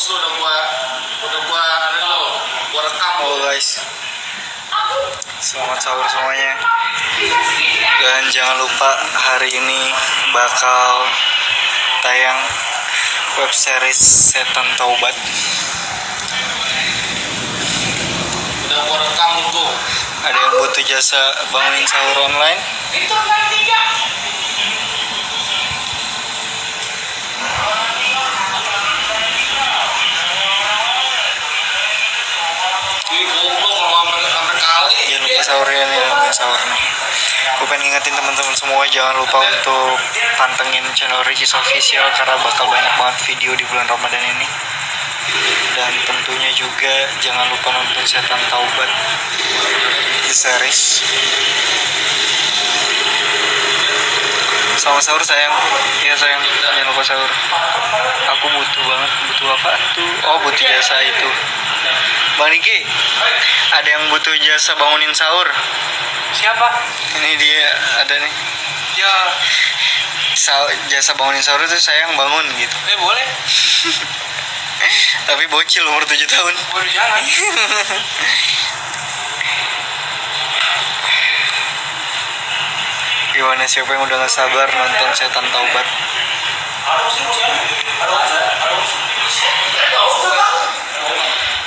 lu udah gua ada lo, gua rekam. Halo guys, selamat sahur semuanya. Dan jangan lupa hari ini bakal tayang web series Setan Taubat. Udah gua rekam tuh. Ada yang butuh jasa bangunin sahur online? Jangan lupa sahurnya nih, sahur nih. Gue pengen ngingetin teman-teman semua, jangan lupa untuk pantengin channel Ricis Official karena bakal banyak banget video di bulan Ramadan ini. Dan tentunya juga jangan lupa nonton Setan Taubat The Series. Selamat sahur sayang. Iya sayang, jangan lupa sahur. Aku butuh apa tuh? Oh, butuh jasa itu. Bang Niki, ada yang butuh jasa bangunin sahur. Siapa? Ini dia ada nih. Ya, Jasa bangunin sahur itu sayang bangun gitu. boleh. Tapi bocil umur 7 tahun. Boleh jangan. Gimana, siapa yang udah gak sabar nonton Setan Taubat?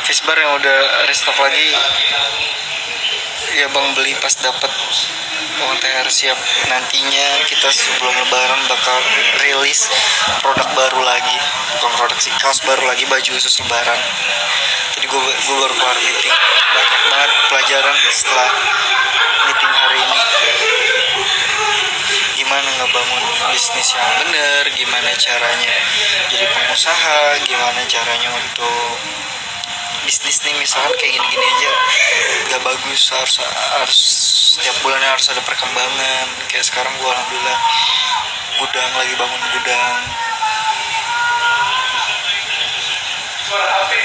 Fisbar yang udah restock lagi ya bang, beli pas dapet uang THR siap. Nantinya kita sebelum lebaran bakal rilis produk baru lagi, bukan produk sih, kaos baru lagi, baju khusus lebaran. Tadi gue baru keluar meeting, banyak banget pelajaran setelah meeting hari ini. Gimana ngebangun bisnis yang benar, gimana caranya jadi pengusaha, gimana caranya untuk bisnis nih, misalkan kayak gini-gini aja gak bagus, harus setiap bulannya harus ada perkembangan. Kayak sekarang gue alhamdulillah gudang, lagi bangun gudang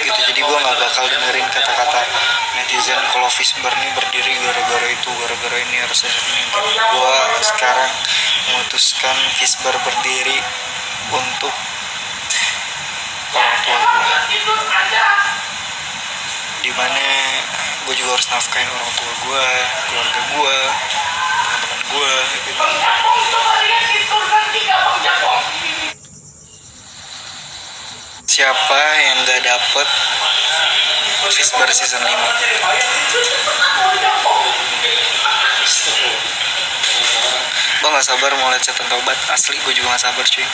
gitu. Jadi gue gak bakal dengerin kata-kata netizen kalau Fisbar nih berdiri gara-gara itu, gara-gara ini, harus ada ini. Gue sekarang memutuskan Fisbar berdiri untuk orang tua gue, dimana gue juga harus nafkahin orang tua gue, keluarga gue, teman-teman gue gitu. Siapa yang gak dapet Fisbar season 5? Gue gak sabar mau lihat Setan Taubat, asli gue juga gak sabar cuy.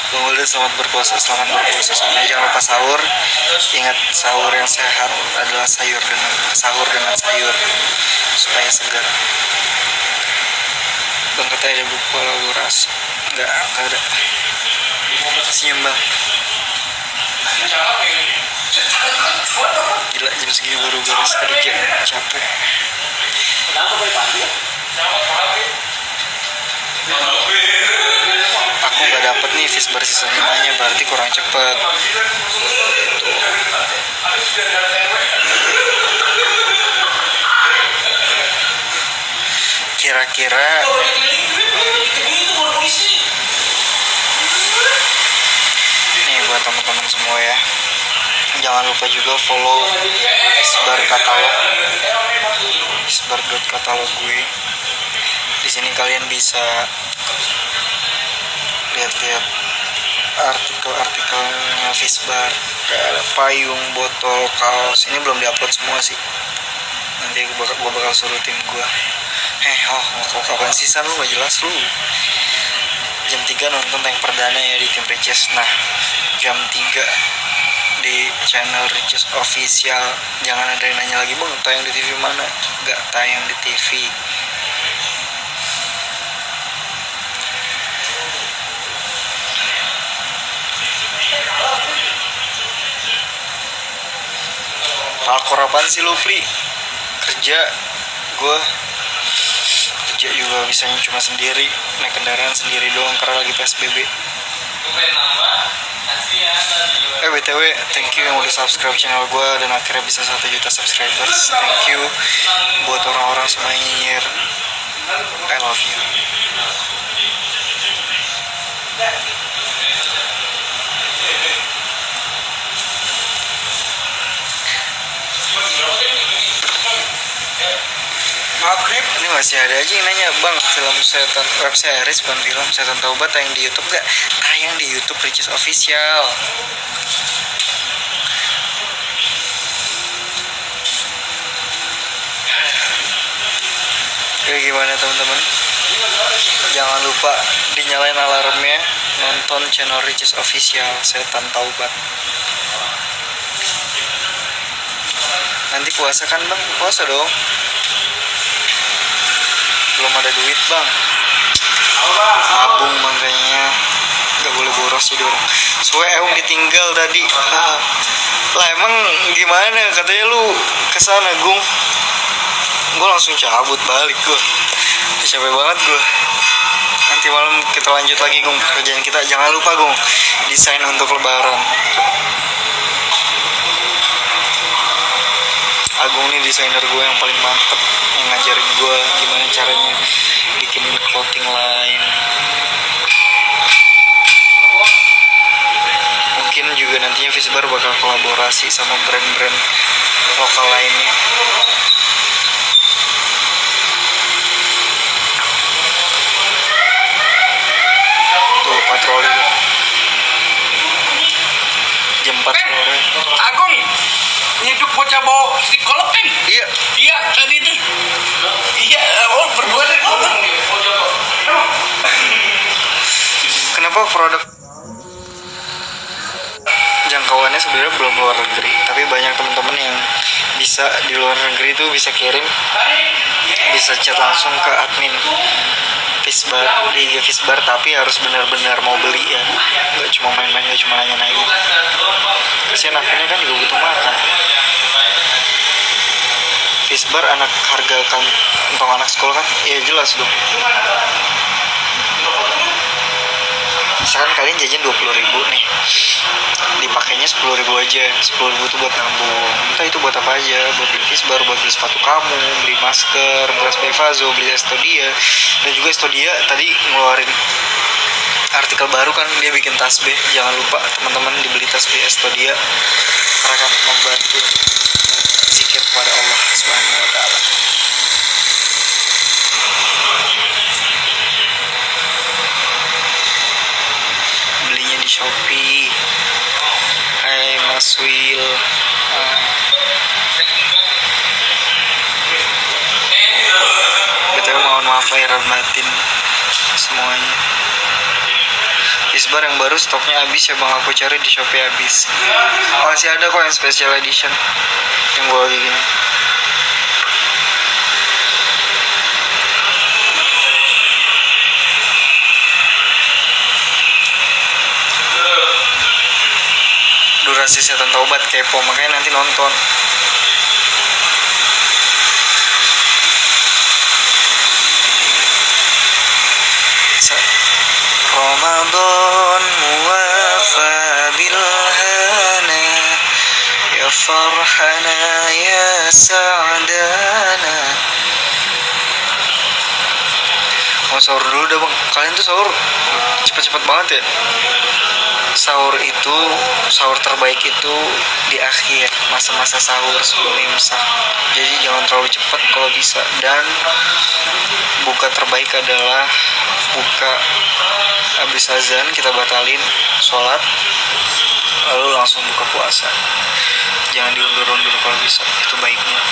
Bang Ulil, selamat berpuasa semuanya. Jangan lupa sahur. Ingat, sahur yang sehat adalah sahur dengan sayur supaya segar. Bang katanya ada buku kolaborasi. Enggak ada. Senyum bang. Gila, jam segini baru beres kerja, capek. Aku gak dapet nih Fisbar season 5 nya, berarti kurang cepet. Kira-kira nih buat teman-teman semua ya, jangan lupa juga follow Fisbar katalog, fisbar.katalog gue. Di sini kalian bisa lihat-lihat artikel-artikelnya Fisbar, kayak ada payung, botol, kaos. Ini belum diupload semua sih, nanti gue bakal suruh tim gue. Mau kapan sisan lu, gak jelas lu. Jam 3 nonton tayang perdana ya di tim Ricis. Nah, jam 3 di channel Ricis Official. Jangan ada yang nanya lagi, bang tayang di TV mana? Gak tayang di TV. Palkor apaan sih lu, Pri? Kerja, gue kerja juga bisanya cuma sendiri, naik kendaraan sendiri doang karena lagi PSBB. BTW, thank you yang udah subscribe channel gue dan akhirnya bisa 1 juta subscribers. Thank you buat orang-orang semua yang nyinyir. I love you. maghrib. Ini masih ada aja yang nanya, bang, film setan, web series bukan film, Setan Taubat tayang di YouTube gak? Tayang di YouTube Ricis Official. Oke, gimana teman-teman? Jangan lupa dinyalain alarmnya, nonton channel Ricis Official Setan Taubat. Nanti puasa kan bang? Puasa dong. Belum ada duit bang. Nabung makanya nggak boleh boros jadi orang. Soalnya emang ditinggal tadi. Lah emang gimana? Katanya lu kesana Gung. Gue langsung cabut balik gue. Capek banget gue. Nanti malam kita lanjut lagi Gung pekerjaan kita. Jangan lupa Gung, desain untuk lebaran. Agung nih desainer gue yang paling mantep, yang ngajarin gue gimana caranya bikinin clothing line. Mungkin juga nantinya Fisbar bakal kolaborasi sama brand-brand lokal lainnya. Tuh patroli tuh. Jam 4 sore. Agung nyiduk bocah bawa psikolog kan? Iya. Iya tadi tuh. Iya, oh berdua deh. Kenapa produk jangkauannya sebenarnya belum luar negeri, tapi banyak teman-teman yang bisa di luar negeri itu bisa kirim, bisa chat langsung ke admin Fisbar di IG Fisbar, tapi harus benar-benar mau beli ya, nggak cuma main-main, nggak cuma nanya-nanya. Kasian adminnya kan juga butuh makan. Fisbar anak harga kan untuk anak sekolah kan, iya jelas dong. Misalkan kalian jajan 20.000 nih, dipakainya 10.000 aja. 10.000 itu buat nabung, entah itu buat apa aja, buat beli Fisbar, buat beli sepatu kamu, beli masker, beras Bevazo, beli Estodia. Dan juga Estodia tadi ngeluarin artikel baru kan, dia bikin tasbih. Jangan lupa teman-teman dibeli tasbih Estodia karena akan membantu zikir kepada Allah Subhanahu wa taala. Belinya di Shopee. Hai Mas Will. Betul, mohon maaf lahir dan batin semuanya. Fisbar yang baru stoknya habis ya bang, aku cari di Shopee habis. Masih ada kok yang special edition yang gue lagi gini. Durasi Setan Taubat kepo, makanya nanti nonton. Ramadan muwafa bil hana ya farhana ya sa'dana. Mau sahur dulu dah bang. Kalian tuh sahur cepet-cepet banget ya. Sahur terbaik itu di akhir masa-masa sahur sebelum imsak. Jadi jangan terlalu cepat kalau bisa. Dan buka terbaik adalah buka habis azan, kita batalin sholat lalu langsung buka puasa. Jangan diundur-undur kalau bisa, itu baiknya.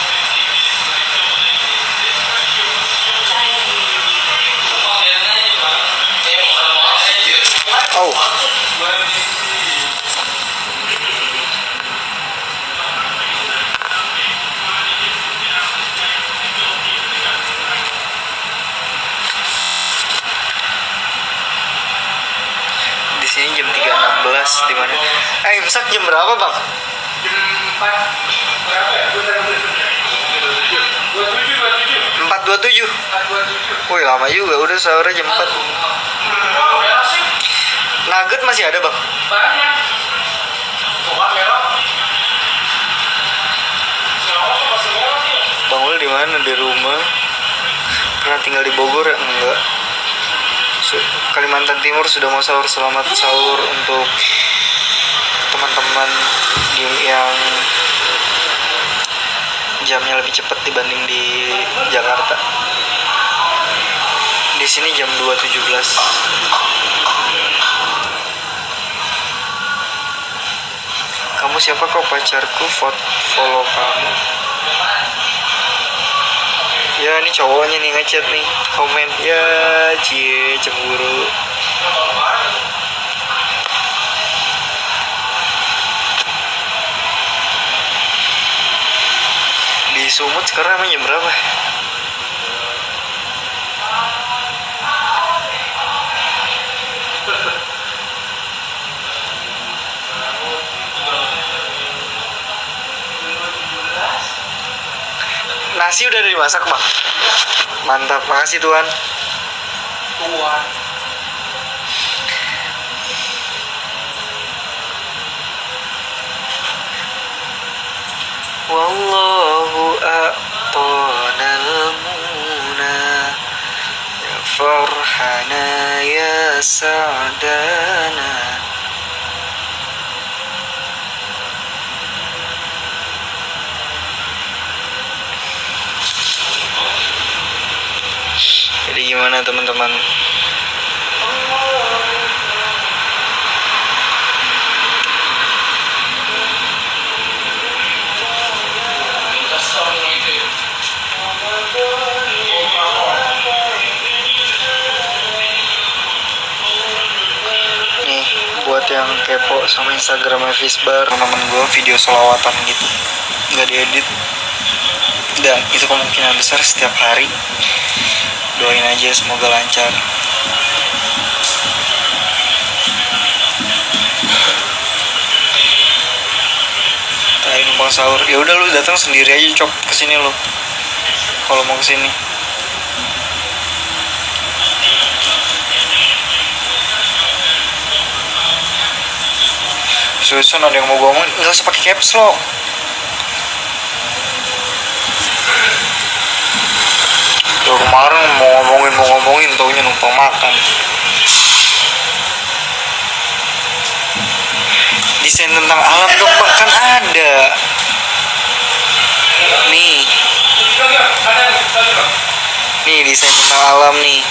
Oh, di sini jam 3.16 di mana? Imsak jam berapa bang? Jam 4 berapa ya? 4.27. 4.27. Wih lama juga, udah sahurnya jam 4. Nugget masih ada bang? Banyak. Bang Ul di mana? Di rumah. Pernah tinggal di Bogor ya? Enggak. Kalimantan Timur sudah mau sahur. Selamat sahur untuk teman-teman yang jamnya lebih cepat dibanding di Jakarta. Di sini jam 2.17. Kamu siapa kok pacarku follow kamu? Ya ini cowoknya nih ngechat nih, komen ya cie cemburu. Di Sumut sekarang emang jam berapa? Nasi udah dimasak bang. Mantap, makasih Tuhan. Wallahu a'tanal muna ya farhana ya sa'dana. Jadi gimana teman-teman? Nih buat yang kepo sama Instagramnya Fisbar, teman gue video selawatan gitu, nggak diedit. Dan itu kemungkinan besar setiap hari. Doain aja semoga lancar. Tadi numpang sahur. Ya udah lu datang sendiri aja cok kesini lu. Kalau mau kesini. Susun ada yang mau gue ngomongin, nggak usah pakai caps lock. Tuh kemarin mau ngomongin taunya numpang makan. Desain tentang alam dong bang, kan ada. Nih desain tentang alam nih.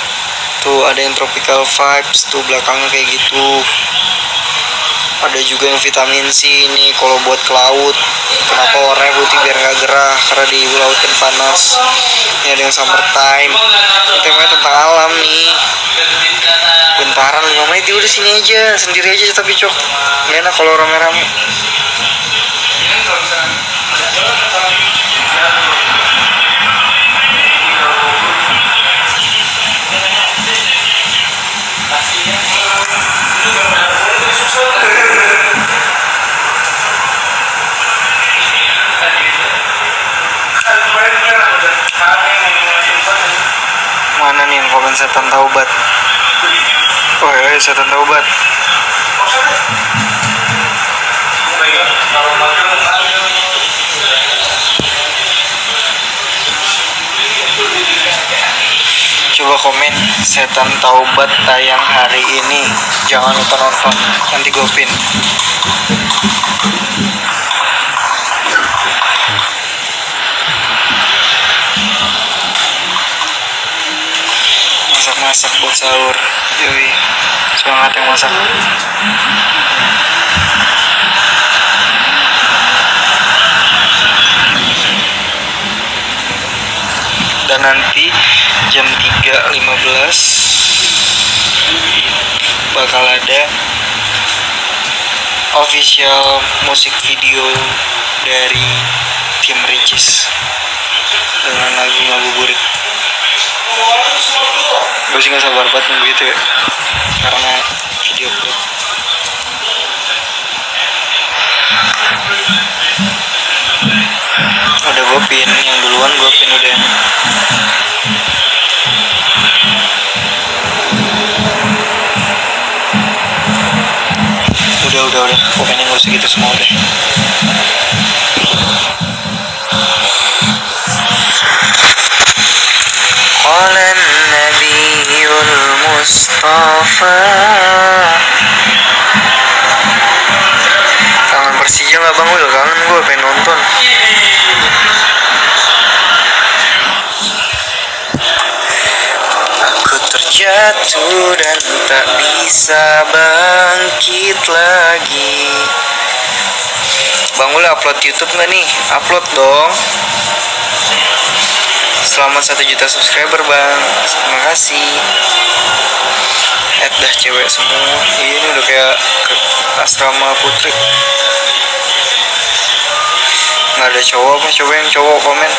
Tuh ada yang tropical vibes tuh belakangnya kayak gitu. Ada juga yang vitamin C ini kalau buat ke laut. Kenapa warnanya putih biar nggak gerah karena di laut kan panas. Ini ada yang summertime. Ini temanya tentang alam nih. Bentaran 5 menit udah sini aja sendiri aja tapi cok. Gak enak kalau rame-rame. Mana nih yang komen setan taubat? Oh ya setan taubat. Coba komen setan taubat tayang hari ini. Jangan lupa nonton. Nanti gue pin. Masak buat sahur. Yoi. Semangat yang masak. Dan nanti jam 3.15 bakal ada official musik video dari tim Ricis dengan lagu Ngabuburit. Gue sih gak sabar banget nunggu itu ya, karena video klip. Udah gue pin, yang duluan gue pin udah. Udah, pokoknya gak usah gitu semua deh. Qalan Nabiyul Mustafa. Kangen Persija gak bang? Udah kangen gue pengen nonton. waktu dan tak bisa bangkit lagi. Bang Ul upload YouTube nggak nih? Upload dong. Selamat 1 juta subscriber bang. Terima kasih. Dah cewek semua. Ini udah kayak ke asrama putri. Nggak ada cowok apa? Coba yang cowok komen.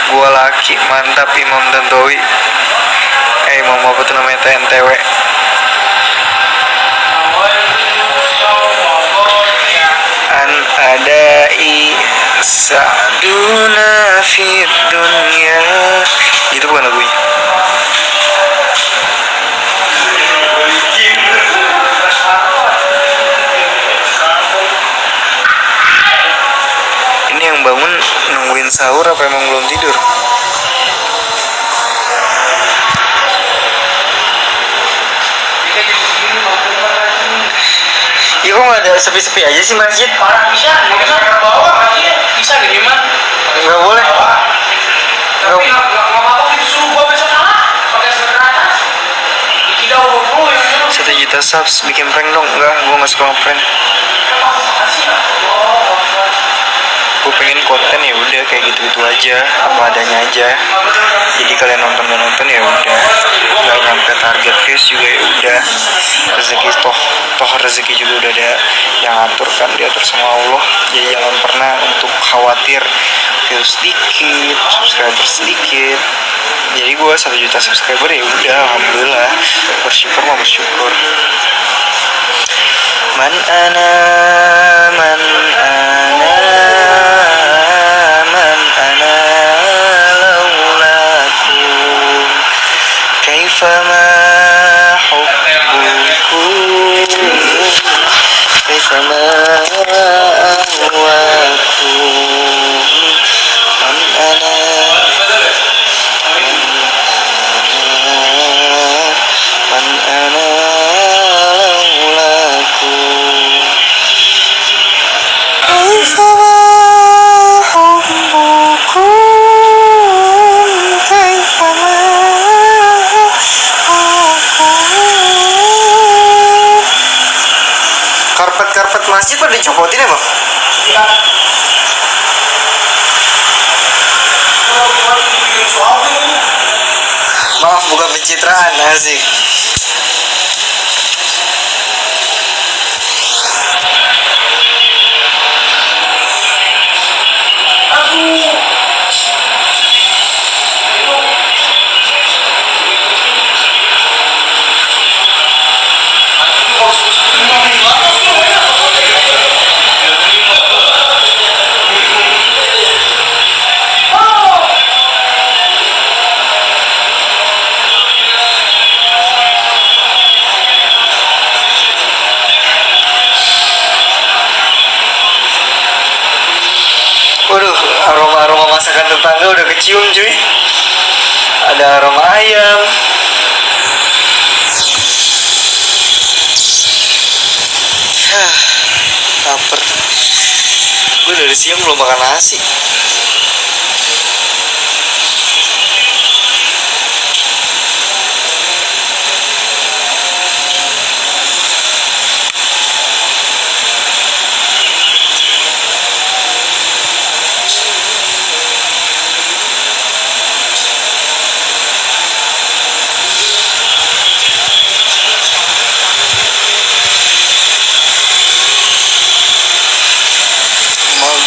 Gua laki mantap Imam Tantowi. Imam apa tuh namanya, TNTW. An adai sa'duna fid dunya. Itu bukan lagunya. Ini yang bangun nungguin sahur apa emang belum tidur? Iya kok nggak ada sepi-sepi aja sih masjid? Parah bisa, ke bawah masjid bisa gini mah. Nggak boleh. Tapi nggak apa-apa itu suruh gua besok pakai sweater atas. Tidak 20 ya. 1 juta subs bikin prank dong. Enggak, gue nggak suka ngeprank. Gue pengen konten ya udah kayak gitu-gitu aja, apa adanya aja. Jadi kalian nonton ya udah, nggak nyampe target views juga ya udah. Rezeki toh rezeki juga udah ada yang atur kan, diatur sama Allah. Jadi jangan pernah untuk khawatir views sedikit, subscriber sedikit. Jadi gue 1 juta subscriber ya udah, alhamdulillah. Bersyukur mah bersyukur. Man ana laulakum kaifama hubbukum kaifama ahwakum man ana laulakum kaifama hubbukum kaifama karpet masjid pada dicopotin ya bang? Iya. Maaf bukan pencitraan, asik. Waduh, aroma masakan tetangga udah kecium cuy. Ada aroma ayam. Lapar. Gue dari siang belum makan nasi.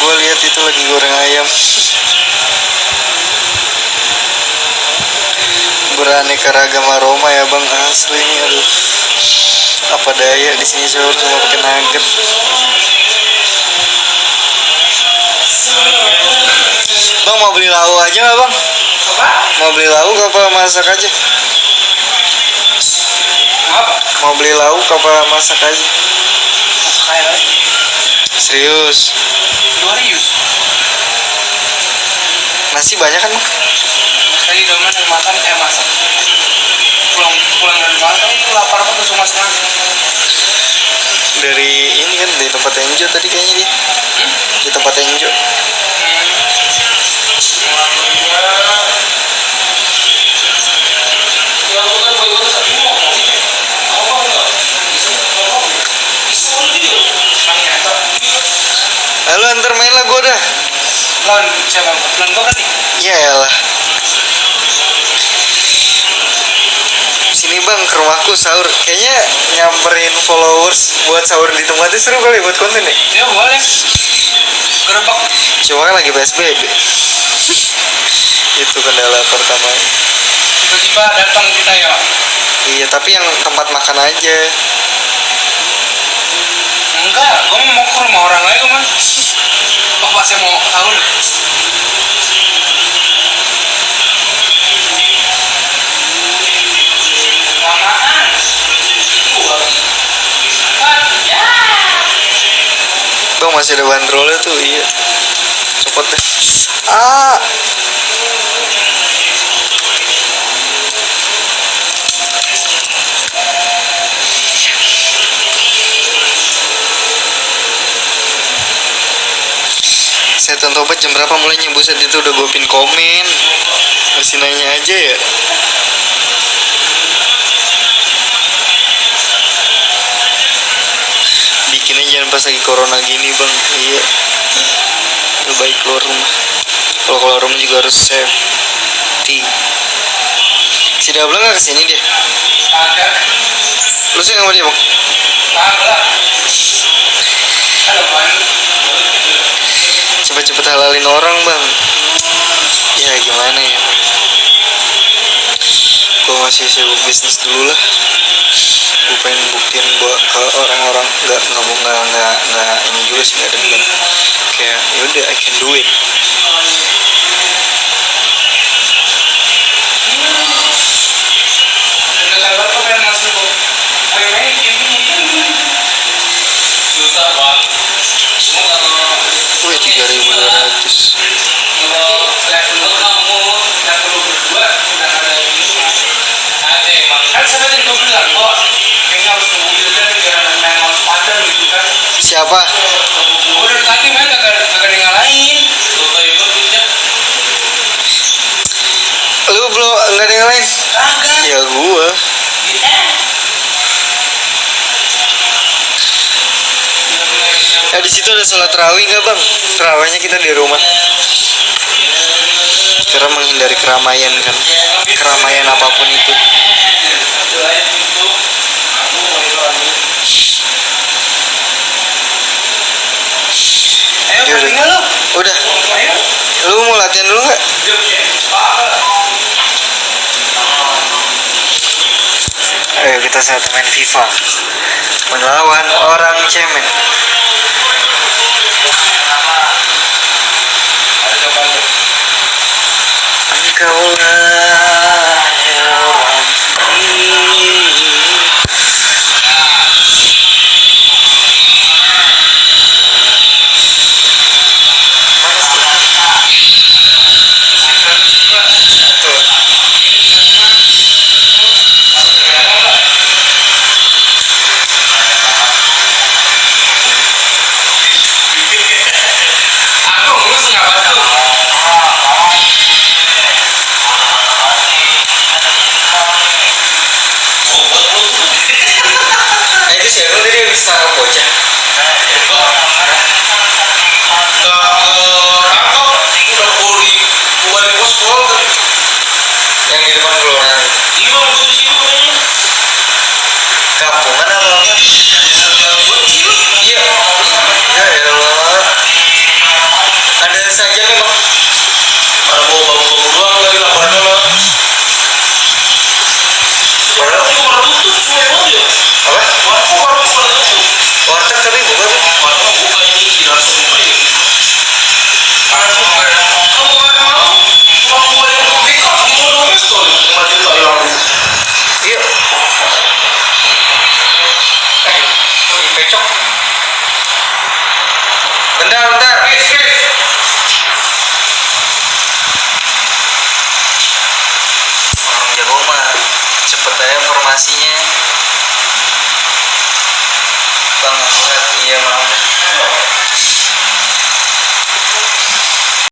Gue lihat itu lagi goreng ayam. Beraneka ragam aroma ya bang, asli ini. Aduh, apa daya di sini sahur sama pakai nugget. Bang mau beli lauk aja nggak bang? Apa? Mau beli lauk apa masak aja? Apa? Mau beli lauk apa masak aja? Kayak Serius? Dorius. Nasi banyak kan? Tadi domen yang makan masak. Pulang dari mana? Itu lapar apa langsung masak nasi? Dari ini kan, dari tempat Enjo tadi kayaknya dia. Di tempat Enjo. Halo, ntar main lah gua dah. Lawan siapa? Lawan kau berarti? Iya lah. Sini bang, ke rumahku sahur. Kayaknya nyamperin followers buat sahur di tempatnya seru kali buat konten ya. Ya boleh. Gerbak. Cuma kan lagi PSBB. Itu kendala pertama. Tiba-tiba datang kita ya. Iya, tapi yang tempat makan aja. Enggak, gue mau ke rumah orang lain man. Bapak saya mau sahur. Lamaan. Ya. Bang, masih ada bandrolnya tuh, iya. Copot deh. Ah. Setan tobat jam berapa mulainya? Buset, itu udah gue pin komen. Masih nanya aja ya. Bikinnya jangan pas lagi corona gini bang. Iya, lebih baik keluar rumah. Kalau keluar rumah juga harus safety. Si Dabla nggak kesini dia? Ada. Lu sih sama dia bang? Ada. Ada man. Cepet-cepet halalin orang bang. Ya gimana ya, gue masih sibuk bisnis dulu lah. Gue pengen buktiin buat ke orang-orang, nggak ini juga sih, nggak dendam. Kayak yaudah, I can do it. Wih, 3.200. Kan saya tadi gue bilang kok kayaknya harus nunggu gitu kan biar main lawan Padang gitu kan. Siapa? Gue dari tadi main kagak ada yang ngalahin. Lu belum, nggak ada yang lain? Kagak. Ya gua. Di situ ada sholat tarawih nggak bang? Tarawihnya kita di rumah. Karena menghindari keramaian kan. Keramaian apapun itu. Ayo Yaudah. tinggal lu. Udah. Ayo. Lu mau latihan dulu nggak? Ayo kita saat main FIFA melawan orang cemen. Engkaulah